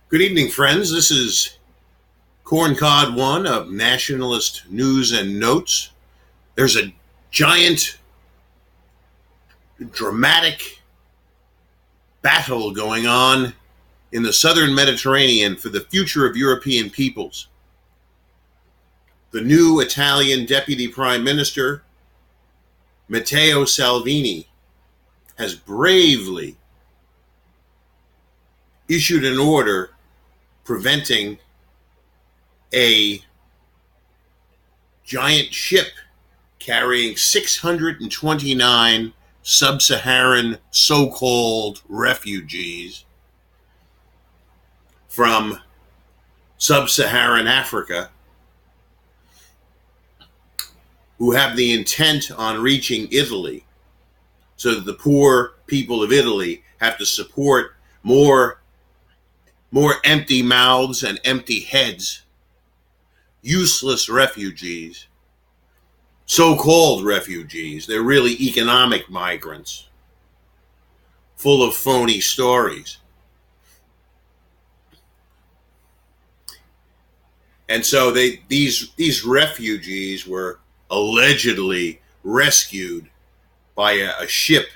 Good evening, friends. This is Corncod One of Nationalist News and Notes. There's a giant, dramatic battle going on in the southern Mediterranean for the future of European peoples. The new Italian Deputy Prime Minister, Matteo Salvini, has bravely issued an order preventing a giant ship carrying 629 sub-Saharan so-called refugees from sub-Saharan Africa who have the intent on reaching Italy, so that the poor people of Italy have to support more empty mouths and empty heads, useless refugees, so-called refugees. They're really economic migrants, full of phony stories. And so these refugees were allegedly rescued by a ship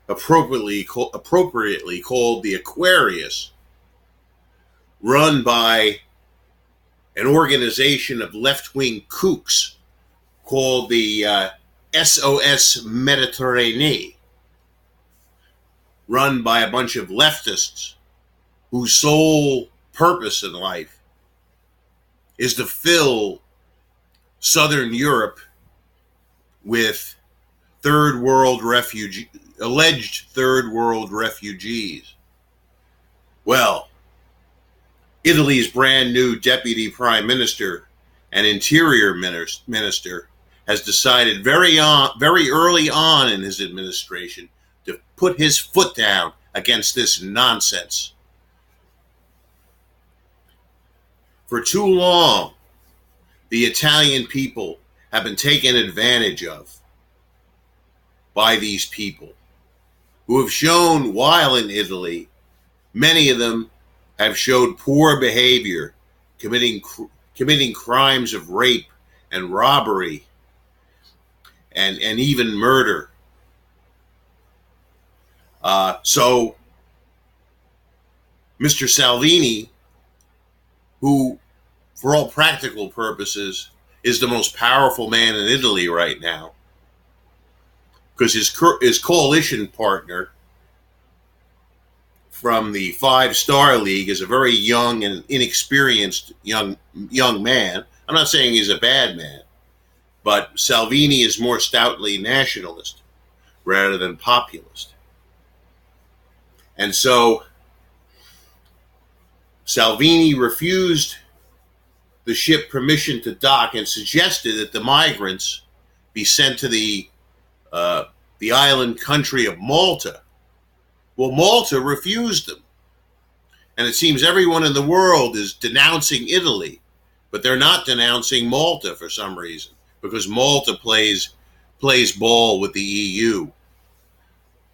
appropriately called the Aquarius, run by an organization of left-wing kooks called the SOS Mediterranee, run by a bunch of leftists whose sole purpose in life is to fill Southern Europe with alleged third world refugees. Well, Italy's brand new Deputy Prime Minister and Interior Minister has decided very early on in his administration to put his foot down against this nonsense. For too long, the Italian people have been taken advantage of by these people who have shown, while in Italy, many of them have showed poor behavior, committing crimes of rape and robbery and even murder. So Mr. Salvini, who for all practical purposes is the most powerful man in Italy right now, because his coalition partner from the Five-Star League is a very young and inexperienced young man. I'm not saying he's a bad man, but Salvini is more stoutly nationalist rather than populist. And so Salvini refused the ship permission to dock and suggested that the migrants be sent to the island country of Malta. Well, Malta refused them. And it seems everyone in the world is denouncing Italy, but they're not denouncing Malta for some reason, because Malta plays ball with the EU.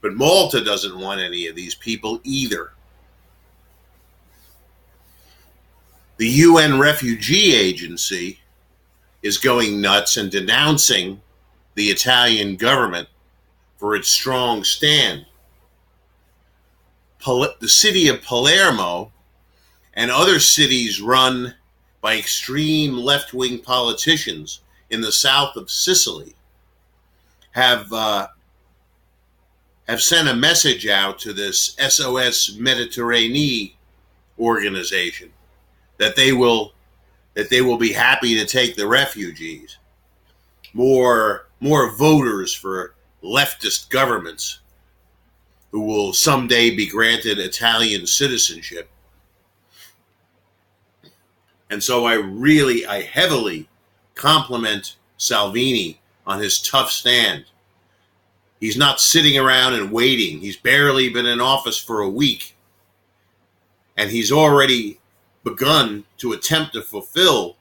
But Malta doesn't want any of these people either. The UN Refugee Agency is going nuts and denouncing the Italian government for its strong stand. The city of Palermo and other cities run by extreme left-wing politicians in the south of Sicily have sent a message out to this SOS Mediterranee organization that they will be happy to take the refugees. More voters for leftist governments who will someday be granted Italian citizenship. And so I heavily compliment Salvini on his tough stand. He's not sitting around and waiting. He's barely been in office for a week, and he's already begun to attempt to fulfill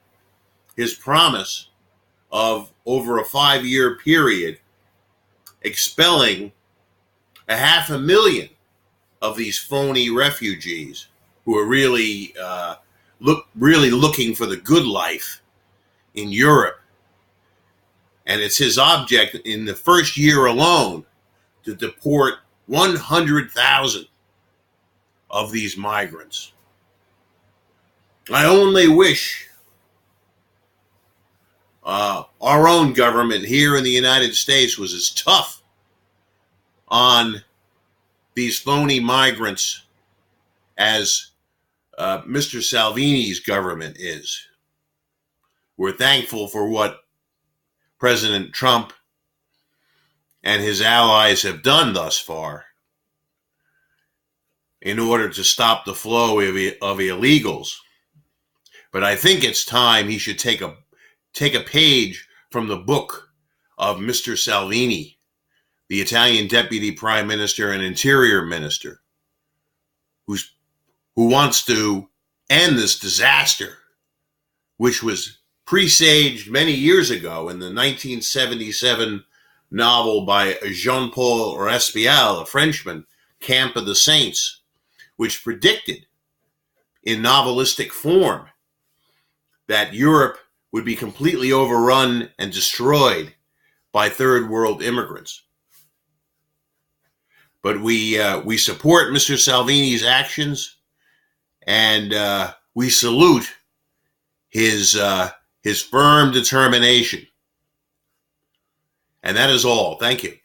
his promise of, over a 5-year period, expelling 500,000 of these phony refugees who are really looking for the good life in Europe. And it's his object in the first year alone to deport 100,000 of these migrants. I only wish our own government here in the United States was as tough on these phony migrants as Mr. Salvini's government is. We're thankful for what President Trump and his allies have done thus far in order to stop the flow of illegals. But I think it's time he should take a page from the book of Mr. Salvini, the Italian Deputy Prime Minister and Interior Minister, who wants to end this disaster, which was presaged many years ago in the 1977 novel by Jean-Paul Raspial, a Frenchman, Camp of the Saints, which predicted in novelistic form that Europe would be completely overrun and destroyed by third world immigrants. But we support Mr. Salvini's actions, and we salute his firm determination. And that is all. Thank you.